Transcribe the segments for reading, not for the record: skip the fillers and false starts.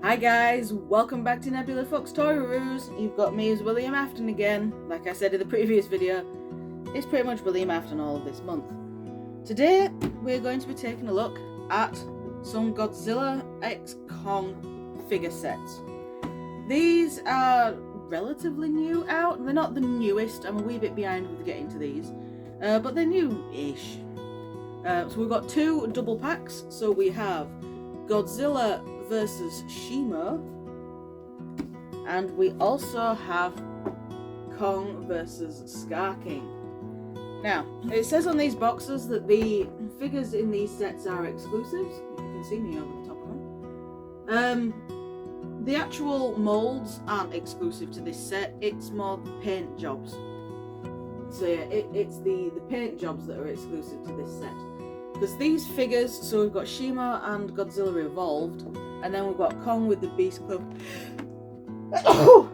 Hi guys, welcome back to Nebula Fox Toy Reviews. You've got me as William Afton again. Like I said in the previous video, it's pretty much William Afton all of this month. Today, we're going to be taking a look at some Godzilla x Kong figure sets. These are relatively new out. They're not the newest, I'm a wee bit behind with getting to these, but they're new-ish. So we've got two double packs. So we have Godzilla versus Shimo, and we also have Kong versus Skar King. Now, it says on these boxes that the figures in these sets are exclusives. You can see me over the top of them. The actual molds aren't exclusive to this set, it's more the paint jobs. So yeah, it's the paint jobs that are exclusive to this set. Because these figures, so we've got Shimo and Godzilla Evolved, and then we've got Kong with the Beast Club. Excuse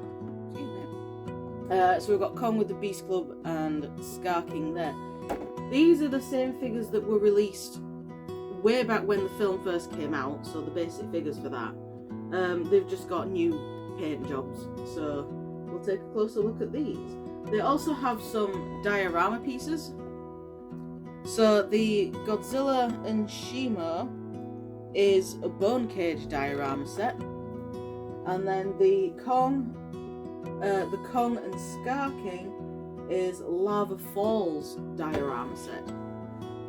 me. So we've got Kong with the Beast Club and Skar King there. These are the same figures that were released way back when the film first came out, so the basic figures for that. They've just got new paint jobs, so we'll take a closer look at these. They also have some diorama pieces. So the Godzilla and Shimo is a bone cage diorama set, and then the Kong and Skar King is Lava Falls diorama set.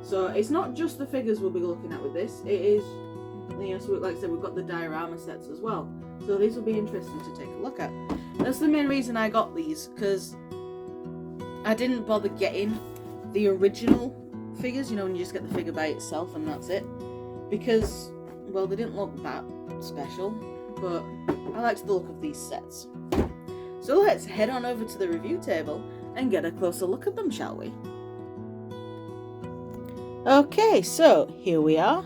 So it's not just the figures we'll be looking at with this, it is, so like I said, we've got the diorama sets as well. So these will be interesting to take a look at. That's the main reason I got these, because I didn't bother getting the original figures, when you just get the figure by itself and that's it, because, well, they didn't look that special, but I liked the look of these sets. So let's head on over to the review table and get a closer look at them, shall we? Okay, so here we are.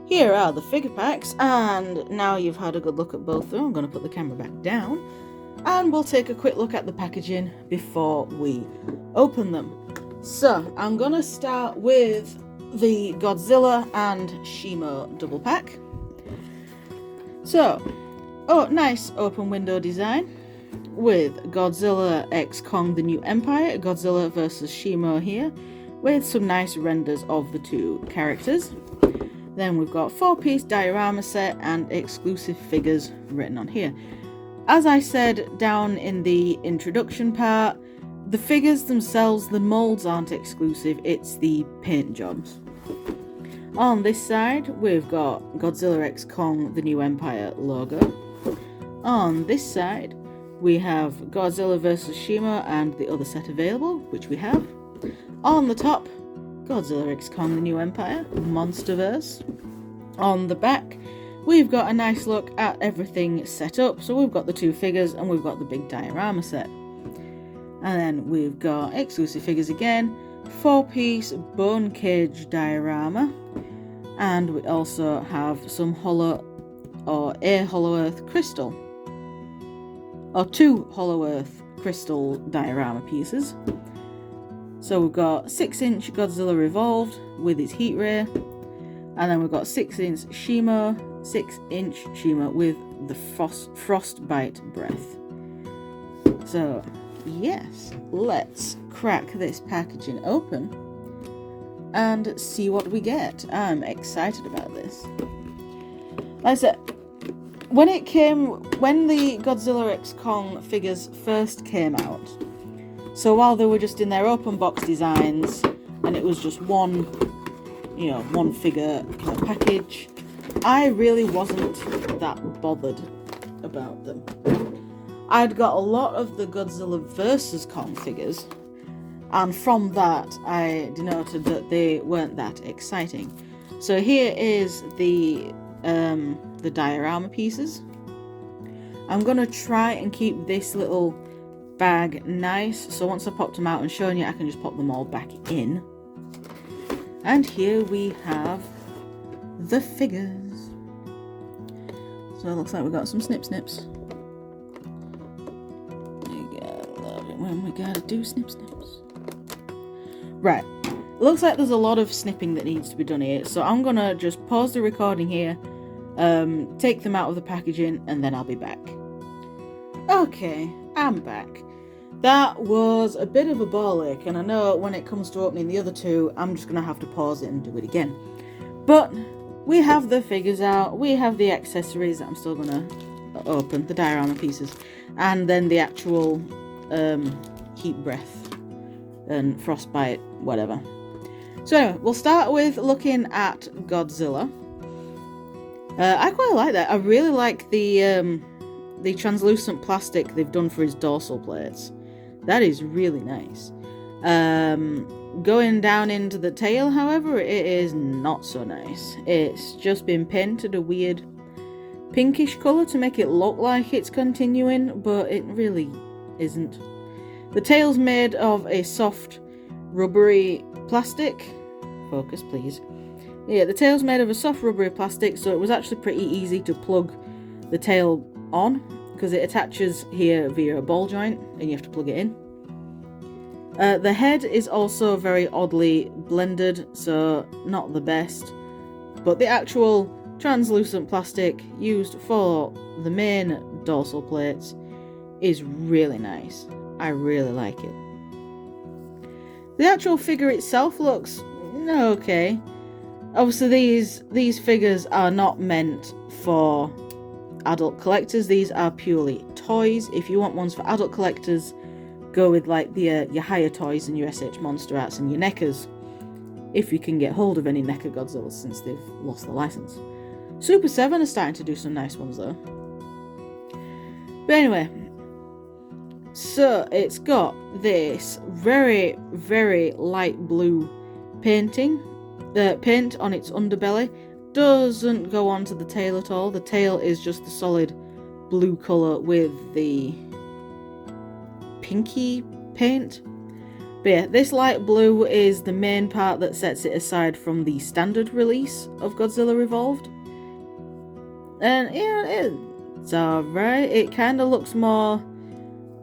Here are the figure packs, and now you've had a good look at both of them, I'm going to put the camera back down, and we'll take a quick look at the packaging before we open them. So, I'm going to start with the Godzilla and Shimo double pack. So, nice open window design with Godzilla x Kong the New Empire, Godzilla versus Shimo here, with some nice renders of the two characters. Then we've got 4-piece diorama set and exclusive figures written on here. As I said down in the introduction part, the figures themselves, the molds aren't exclusive, it's the paint jobs. On this side, we've got Godzilla x Kong the New Empire logo. On this side, we have Godzilla vs. Shimo and the other set available, which we have. On the top, Godzilla x Kong the New Empire, Monsterverse. On the back, we've got a nice look at everything set up. So we've got the two figures and we've got the big diorama set. And then we've got exclusive figures again, 4-piece bone cage diorama, and we also have some hollow earth crystal, or 2 hollow earth crystal diorama pieces. So we've got 6-inch Godzilla Evolved with his heat ray, and then we've got 6-inch Shimo with the frostbite breath. So yes, let's crack this packaging open and see what we get. I'm excited about this. Like I said, when the Godzilla x Kong figures first came out, so while they were just in their open box designs and it was just one figure kind of package, I really wasn't that bothered about them. I'd got a lot of the Godzilla vs. Kong figures, and from that I denoted that they weren't that exciting. So here is the diorama pieces. I'm going to try and keep this little bag nice, so once I've popped them out and shown you, I can just pop them all back in. And here we have the figures. So it looks like we've got some snips. When we gotta do snips. Right, looks like there's a lot of snipping that needs to be done here, so I'm gonna just pause the recording here take them out of the packaging, and then I'll be back. Okay, I'm back. That was a bit of a ball ache, and I know when it comes to opening the other two, I'm just going to have to pause it and do it again. But we have the figures out, we have the accessories that I'm still going to open, the diorama pieces, and then the actual heat breath and frostbite, whatever. So anyway, we'll start with looking at Godzilla. I quite like that. I really like the translucent plastic they've done for his dorsal plates. That is really nice. Going down into the tail, however, it is not so nice. It's just been painted a weird pinkish colour to make it look like it's continuing, but it really isn't. The tail's made of a soft, rubbery plastic. Focus, please. Yeah, the tail's made of a soft, rubbery plastic, so it was actually pretty easy to plug the tail on, because it attaches here via a ball joint, and you have to plug it in. The head is also very oddly blended, so not the best. But the actual translucent plastic used for the main dorsal plates is really nice. I really like it. The actual figure itself looks okay. Obviously these figures are not meant for adult collectors. These are purely toys. If you want ones for adult collectors, go with like your higher toys and your SH Monster Arts and your NECAs, if you can get hold of any NECA Godzillas since they've lost the license. Super 7 are starting to do some nice ones though. But anyway, so it's got this very, very light blue paint on its underbelly. Doesn't go onto the tail at all. The tail is just the solid blue colour with the pinky paint. But yeah, this light blue is the main part that sets it aside from the standard release of Godzilla Revolved. And yeah, it's alright. It kind of looks more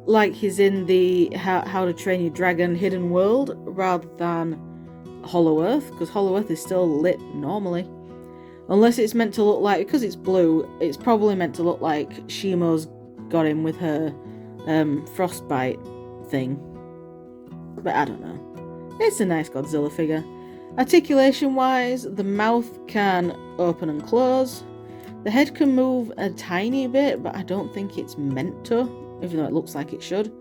like he's in the How to Train Your Dragon Hidden World rather than Hollow Earth, because Hollow Earth is still lit normally. Unless it's meant to look like, because it's blue, it's probably meant to look like Shimo's got him with her frostbite thing. But I don't know. It's a nice Godzilla figure. Articulation wise, the mouth can open and close. The head can move a tiny bit, but I don't think it's meant to, even though it looks like it should.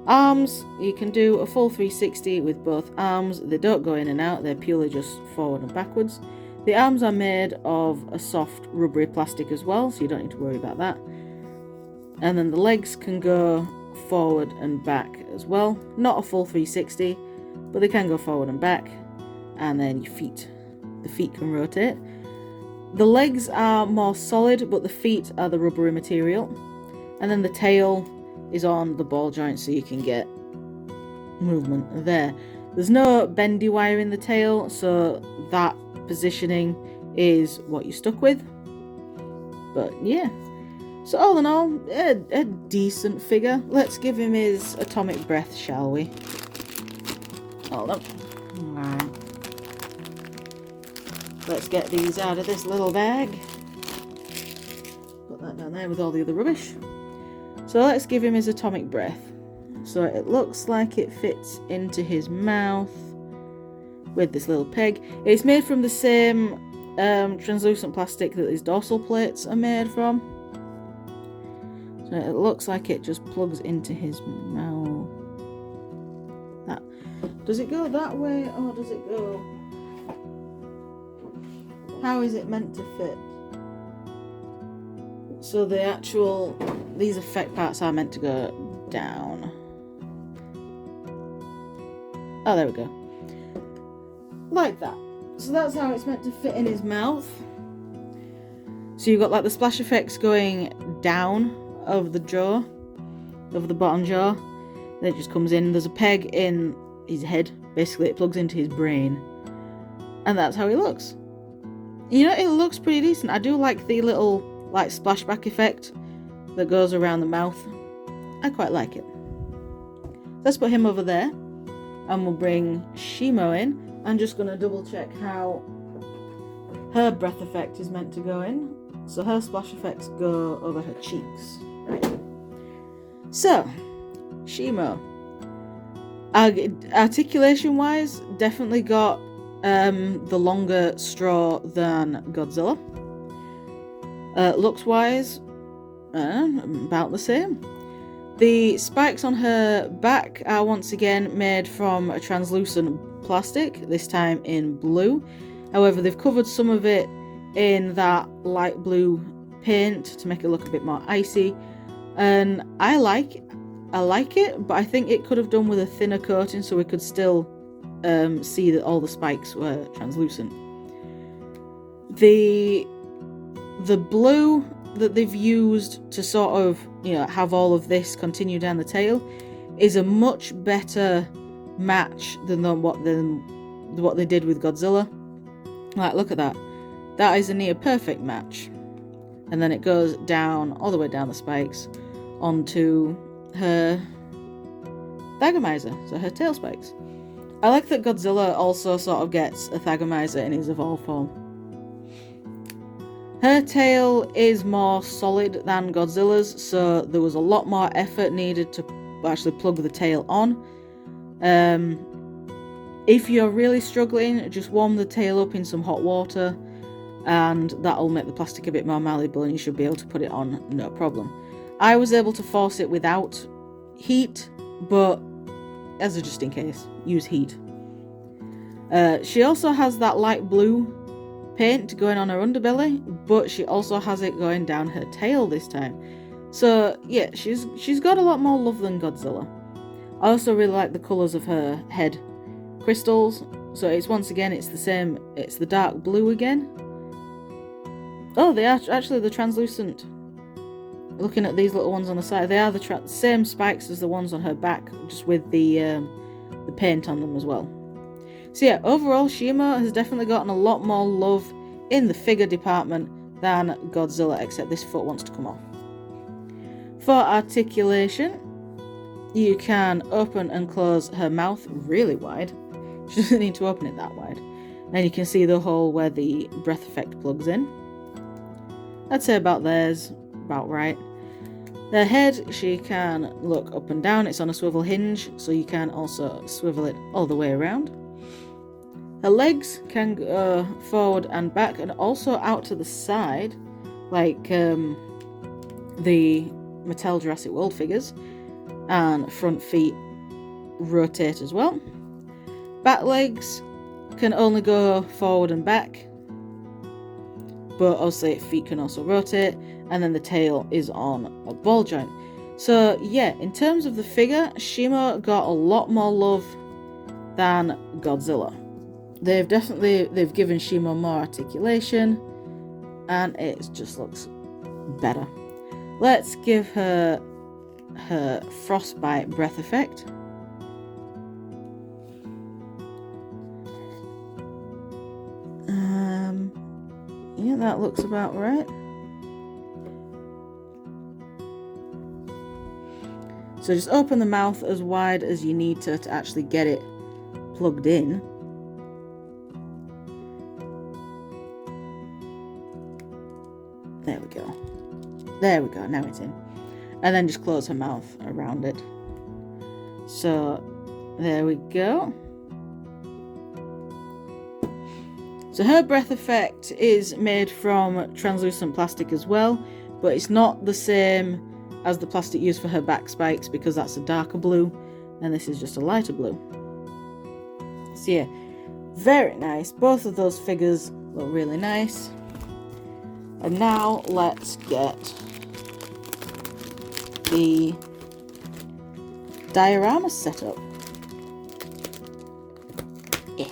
Arms, you can do a full 360 with both arms. They don't go in and out, they're purely just forward and backwards. The arms are made of a soft rubbery plastic as well, so you don't need to worry about that. And then the legs can go forward and back as well. Not a full 360, but they can go forward and back. And then your feet. The feet can rotate. The legs are more solid, but the feet are the rubbery material. And then the tail is on the ball joint, so you can get movement there. There's no bendy wire in the tail, so that positioning is what you're stuck with. But yeah. So all in all, a decent figure. Let's give him his atomic breath, shall we? Hold on. Alright. Let's get these out of this little bag. Put that down there with all the other rubbish. So let's give him his atomic breath. So it looks like it fits into his mouth with this little peg. It's made from the same translucent plastic that his dorsal plates are made from. So it looks like it just plugs into his mouth. That. Does it go that way or does it go... How is it meant to fit? So the actual... These effect parts are meant to go down. Oh, there we go. Like that. So that's how it's meant to fit in his mouth. So you've got like the splash effects going down over the jaw, over the bottom jaw. Then it just comes in. There's a peg in his head. Basically, it plugs into his brain. And that's how he looks. You know, it looks pretty decent. I do like the little like splashback effect that goes around the mouth. I quite like it. Let's put him over there. And we'll bring Shimo in. I'm just going to double check how her breath effect is meant to go in. So her splash effects go over her cheeks. Right. So, Shimo. Articulation wise, definitely got the longer straw than Godzilla. Looks wise, about the same. The spikes on her back are once again made from a translucent plastic, this time in blue. However, they've covered some of it in that light blue paint to make it look a bit more icy. And I like it, but I think it could have done with a thinner coating so we could still see that all the spikes were translucent. The blue that they've used to sort of, have all of this continue down the tail is a much better match than what they did with Godzilla. Like, look at that. That is a near perfect match. And then it goes down, all the way down the spikes, onto her Thagomizer, so her tail spikes. I like that Godzilla also sort of gets a Thagomizer in his evolved form. Her tail is more solid than Godzilla's, so there was a lot more effort needed to actually plug the tail on. If you're really struggling, just warm the tail up in some hot water, and that'll make the plastic a bit more malleable and you should be able to put it on no problem. I was able to force it without heat, but as a just in case, use heat. She also has that light blue paint going on her underbelly, but she also has it going down her tail this time. So yeah, she's got a lot more love than Godzilla. I also really like the colours of her head crystals. So it's once again, it's the same, it's the dark blue again. Oh, they are actually the translucent. Looking at these little ones on the side, they are the same spikes as the ones on her back, just with the paint on them as well. So yeah, overall, Shimo has definitely gotten a lot more love in the figure department than Godzilla, except this foot wants to come off. For articulation, you can open and close her mouth really wide. She doesn't need to open it that wide. And you can see the hole where the breath effect plugs in. I'd say about there's about right. The head, she can look up and down. It's on a swivel hinge, so you can also swivel it all the way around. Her legs can go forward and back, and also out to the side, like the Mattel Jurassic World figures. And front feet rotate as well. Back legs can only go forward and back, but obviously feet can also rotate, and then the tail is on a ball joint. So yeah, in terms of the figure, Shimo got a lot more love than Godzilla. They've given Shimo more articulation, and it just looks better. Let's give her frostbite breath effect. Yeah, that looks about right. So just open the mouth as wide as you need to actually get it plugged in. There we go. There we go, now it's in. And then just close her mouth around it. So, there we go. So her breath effect is made from translucent plastic as well, but it's not the same as the plastic used for her back spikes because that's a darker blue, and this is just a lighter blue. So yeah, very nice. Both of those figures look really nice. And now let's get the diorama set up. Yeah.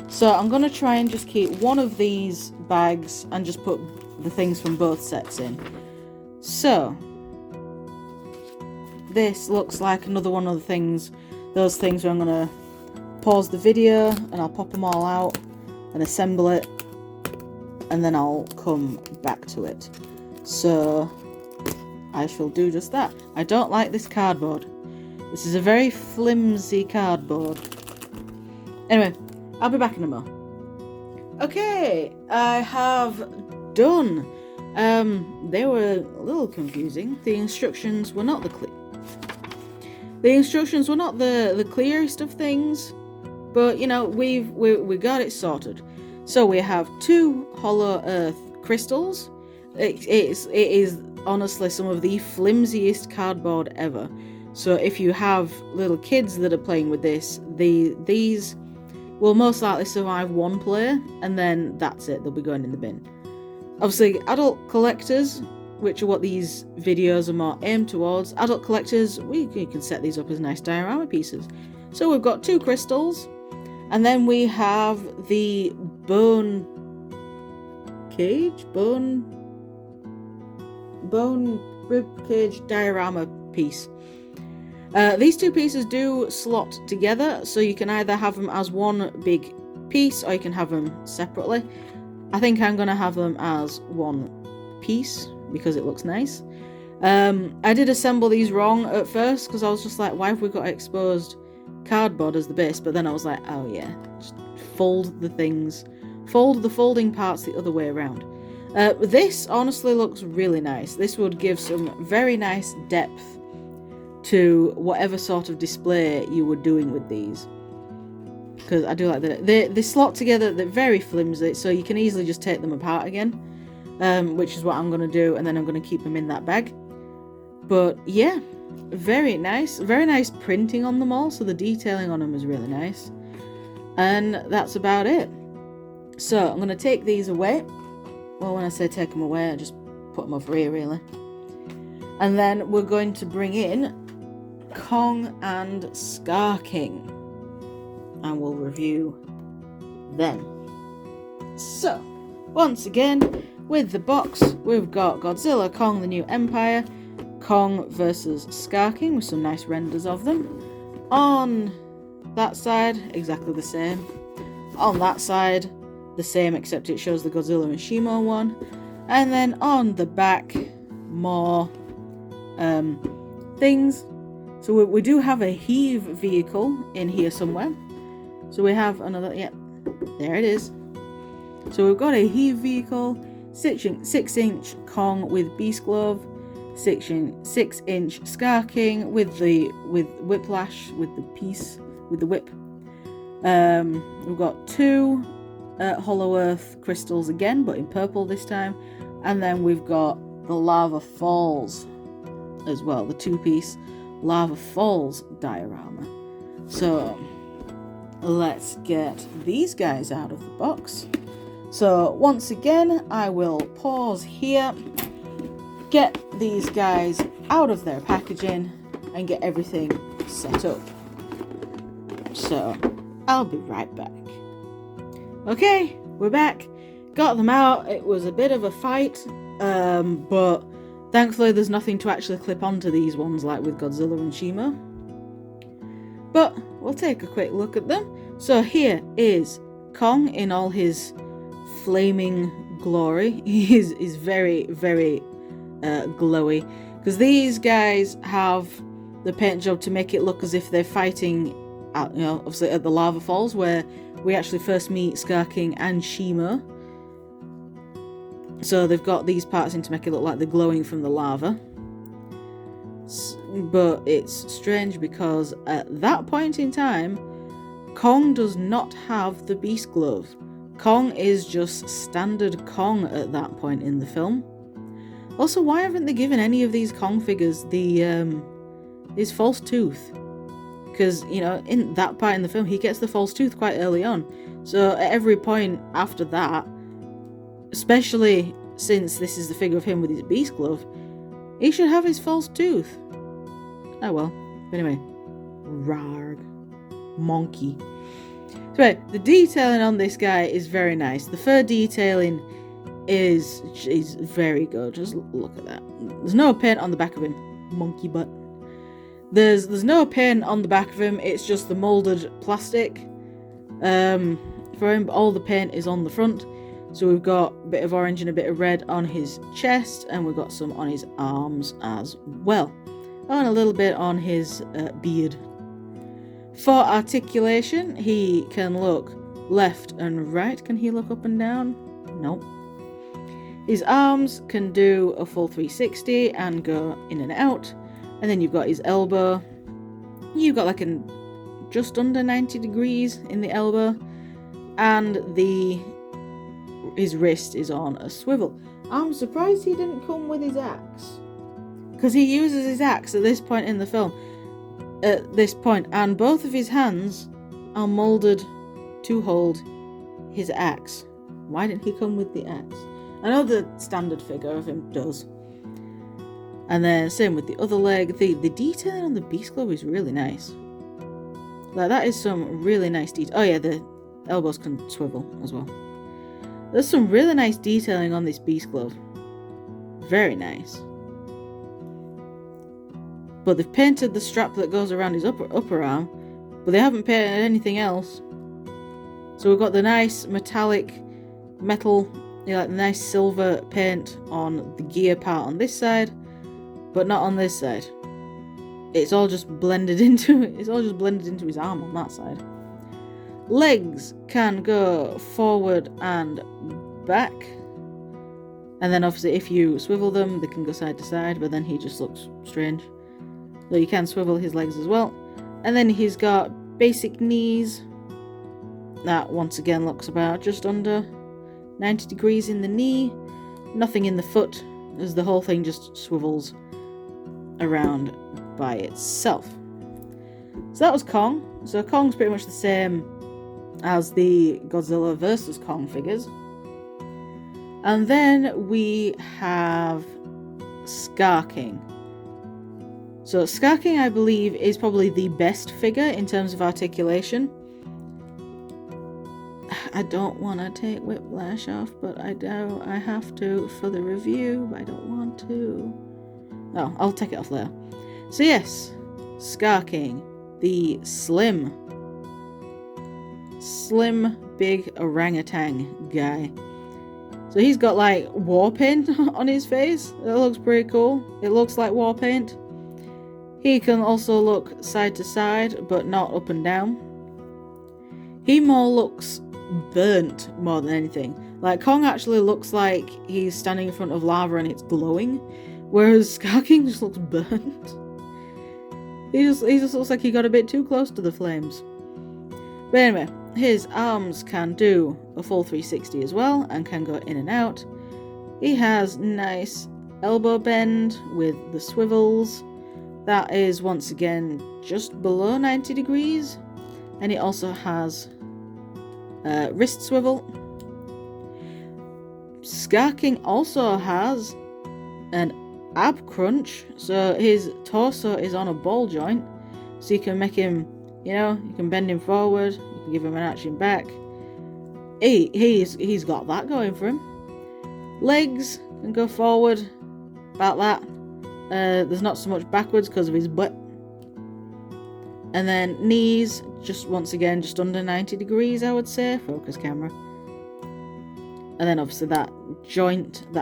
So I'm going to try and just keep one of these bags and just put the things from both sets in. So this looks like another one of the things, those things where I'm going to pause the video and I'll pop them all out and assemble it, and then I'll come back to it. So I shall do just that. I don't like this cardboard. This is a very flimsy cardboard. Anyway, I'll be back in a mo. Okay, I have done. They were a little confusing. The instructions were not the clearest of things, but you know we got it sorted. So we have 2 hollow earth crystals. It is honestly some of the flimsiest cardboard ever. So if you have little kids that are playing with this, these will most likely survive 1 play, and then that's it, they'll be going in the bin. Obviously, adult collectors, which are what these videos are more aimed towards, adult collectors, we can set these up as nice diorama pieces. So we've got 2 crystals, and then we have the bone rib cage diorama piece. These 2 pieces do slot together, so you can either have them as one big piece or you can have them separately. I think I'm going to have them as one piece because it looks nice. I did assemble these wrong at first because I was just like, why have we got exposed cardboard as the base? But then I was like, oh yeah, just fold the things, fold the folding parts the other way around. This honestly looks really nice. This would give some very nice depth to whatever sort of display you were doing with these, because I do like that they slot together. They're very flimsy, so you can easily just take them apart again, which is what I'm going to do, and then I'm going to keep them in that bag. But yeah, very nice printing on them all, so the detailing on them is really nice, and that's about it. So I'm going to take these away. Well, when I say take them away, I just put them over here really, and then we're going to bring in Kong and Skar King, and we'll review them. So, once again, with the box, we've got Godzilla, Kong the New Empire, Kong versus Skar King with some nice renders of them. On that side, exactly the same. On that side, the same, except it shows the Godzilla and Shimo one. And then on the back, more things. So we do have a heave vehicle in here somewhere. So we have another, yeah, there it is. So we've got a heave vehicle, 6-inch Kong with Beast Glove, 6-inch Skar King with Whiplash, with the piece, with the whip. We've got 2 Hollow Earth crystals again, but in purple this time. And then we've got the Lava Falls as well, the 2-piece Lava Falls diorama. So let's get these guys out of the box. So once again, I will pause here, get these guys out of their packaging and get everything set up. So I'll be right back. Okay, we're back. Got them out. It was a bit of a fight, but thankfully there's nothing to actually clip onto these ones like with Godzilla and Shimo. But we'll take a quick look at them. So here is Kong in all his flaming glory. He is very, very glowy, because these guys have the paint job to make it look as if they're fighting at, you know, obviously at the lava falls where we actually first meet Skar King and Shimo. So they've got these parts in to make it look like they're glowing from the lava. But it's strange because at that point in time, Kong does not have the Beast Glove. Kong is just standard Kong at that point in the film. Also, why haven't they given any of these Kong figures his false tooth? Because, you know, in that part in the film, he gets the false tooth quite early on. So at every point after that, especially since this is the figure of him with his Beast Glove, he should have his false tooth. Oh well. Anyway. Rarg. Monkey. So anyway, the detailing on this guy is very nice. The fur detailing is very good. Just look at that. There's no paint on the back of him. Monkey butt. There's no paint on the back of him. It's just the molded plastic for him. But all the paint is on the front. So we've got a bit of orange and a bit of red on his chest, and we've got some on his arms as well. Oh, and a little bit on his beard. For articulation, he can look left and right. Can he look up and down? Nope. His arms can do a full 360 and go in and out. And then you've got his elbow. You've got like just under 90 degrees in the elbow. And his wrist is on a swivel. I'm surprised he didn't come with his axe. Because he uses his axe at this point in the film. At this point. And both of his hands are moulded to hold his axe. Why didn't he come with the axe? I know the standard figure of him does. And then same with the other leg. The detailing on the beast glove is really nice. Like, that is some really nice detail. Oh yeah, the elbows can swivel as well. There's some really nice detailing on this beast glove. Very nice. But they've painted the strap that goes around his upper arm, but they haven't painted anything else. So we've got the nice metallic metal, like the nice silver paint on the gear part on this side, but not on this side. It's all just blended into his arm on that side. Legs can go forward and back, and then obviously if you swivel them, they can go side to side, but then he just looks strange. So you can swivel his legs as well. And then he's got basic knees. That once again looks about just under 90 degrees in the knee. Nothing in the foot, as the whole thing just swivels around by itself. So that was Kong. So Kong's pretty much the same as the Godzilla vs. Kong figures. And then we have Skar King. So Skar King, I believe, is probably the best figure in terms of articulation. I don't want to take Whiplash off, but I have to for the review, but I don't want to. Oh, I'll take it off later. So yes, Skar King, the slim big orangutan guy. So he's got like war paint on his face. It looks pretty cool. It looks like war paint. He can also look side to side, but not up and down. He more looks burnt more than anything. Like, Kong actually looks like he's standing in front of lava and it's glowing, whereas Skar King just looks burnt. He just looks like he got a bit too close to the flames. But anyway, his arms can do a full 360 as well and can go in and out. He has nice elbow bend with the swivels. That is once again just below 90 degrees. And it also has wrist swivel. Skar King also has an ab crunch, so his torso is on a ball joint, so you can make him, you can bend him forward, you can give him an arching back. He's got that going for him. Legs can go forward, about that. There's not so much backwards because of his butt. And then knees, just once again, just under 90 degrees, I would say. Focus camera. And then obviously that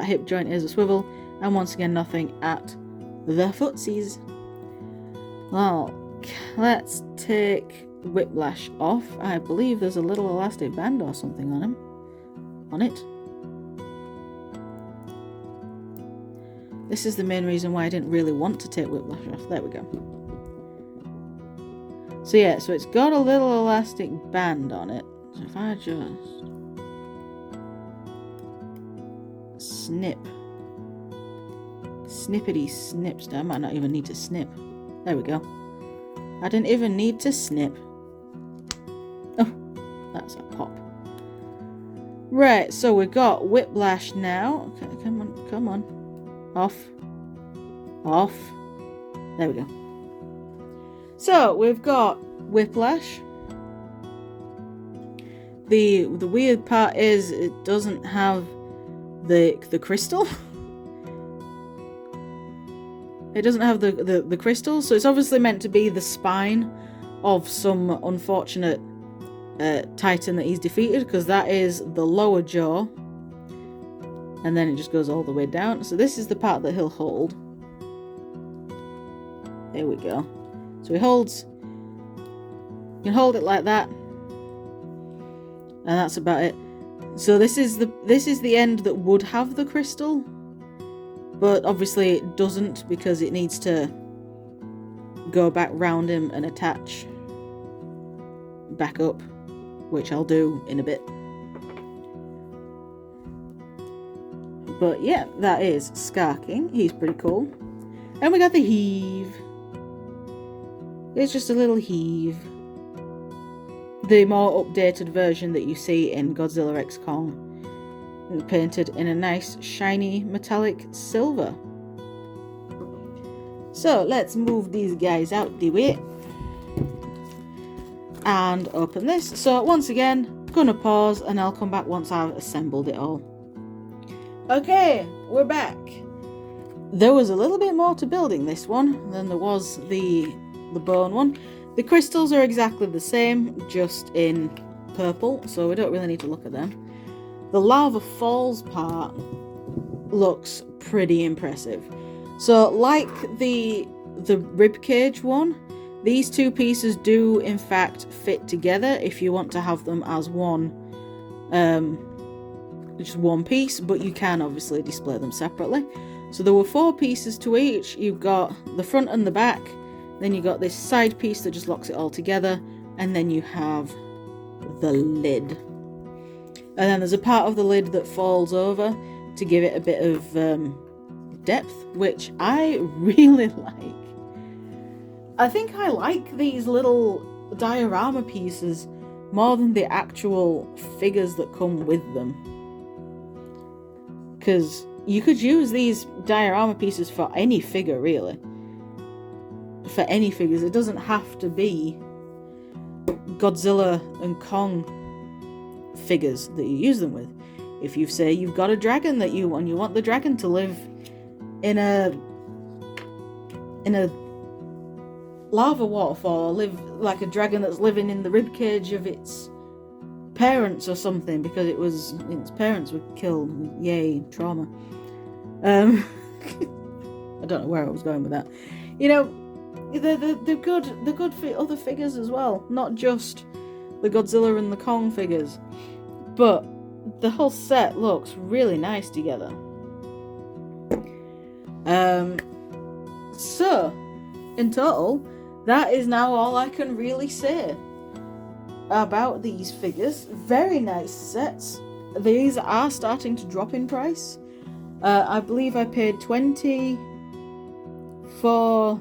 hip joint is a swivel. And once again, nothing at the footsies. Well, let's take Whiplash off. I believe there's a little elastic band or something on it. This is the main reason why I didn't really want to take Whiplash off. There we go. So yeah, so it's got a little elastic band on it. So if I just snippity snips, I might not even need to snip. There we go. I didn't even need to snip. Oh, that's a pop. Right, so we've got Whiplash now. Okay, come on. Off. There we go. So we've got Whiplash. The weird part is it doesn't have the crystal. It doesn't have the crystal, so it's obviously meant to be the spine of some unfortunate titan that he's defeated, because that is the lower jaw. And then it just goes all the way down. So this is the part that he'll hold. There we go. So he holds. You can hold it like that. And that's about it. So this is the end that would have the crystal, but obviously it doesn't because it needs to go back round him and attach back up, which I'll do in a bit. But yeah, that is Skar King. He's pretty cool. And we got the Heave. It's just a little Heave. The more updated version that you see in Godzilla x Kong. Painted in a nice shiny metallic silver. So let's move these guys out the way. And open this. So once again, gonna pause and I'll come back once I've assembled it all. Okay, we're back. There was a little bit more to building this one than there was the bone one. The crystals are exactly the same, just in purple, so we don't really need to look at them. The lava falls part looks pretty impressive. So like the ribcage one, these two pieces do in fact fit together if you want to have them as one, just one piece, but you can obviously display them separately. So there were 4 pieces to each. You've got the front and the back, then you got this side piece that just locks it all together, and then you have the lid. And then there's a part of the lid that falls over to give it a bit of depth, which I really like. I think I like these little diorama pieces more than the actual figures that come with them. Because you could use these diorama pieces for any figure, really. For any figures. It doesn't have to be Godzilla and Kong figures that you use them with. If you say you've got a dragon that you want the dragon to live in a lava waterfall, or live like a dragon that's living in the ribcage of its parents or something because its parents were killed. Yay, trauma. I don't know where I was going with that. You know, they're good for other figures as well, not just the Godzilla and the Kong figures. But the whole set looks really nice together. So in total, that is now all I can really say about these figures. Very nice sets. These are starting to drop in price. I believe I paid 20 for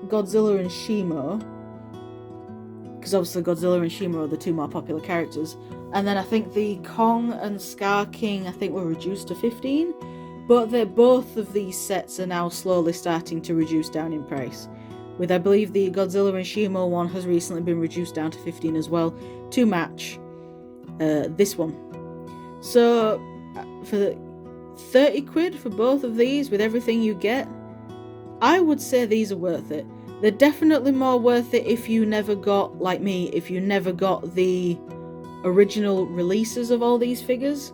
Godzilla and Shimo, because obviously Godzilla and Shimo are the 2 more popular characters, and then I think the Kong and Skar King I think were reduced to 15, but both of these sets are now slowly starting to reduce down in price, with I believe the Godzilla and Shimo one has recently been reduced down to 15 as well, to match this one. So for the 30 quid for both of these with everything you get, I would say these are worth it. They're definitely more worth it if you never got, like me, if you never got the original releases of all these figures.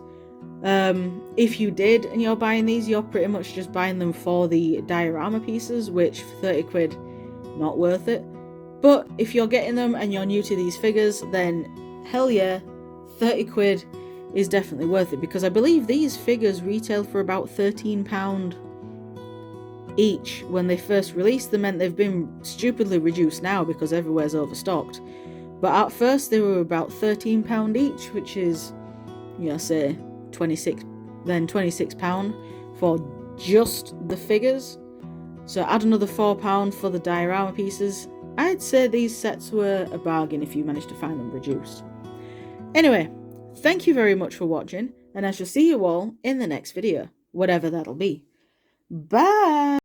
If you did and you're buying these, you're pretty much just buying them for the diorama pieces, which for 30 quid, not worth it. But if you're getting them and you're new to these figures, then hell yeah, 30 quid is definitely worth it, because I believe these figures retail for about £13 each when they first released them, and they've been stupidly reduced now because everywhere's overstocked. But at first they were about £13 each, which is, you know, say £26 for just the figures. So add another £4 for the diorama pieces. I'd say these sets were a bargain if you managed to find them reduced. Anyway, thank you very much for watching, and I shall see you all in the next video, whatever that'll be. Bye!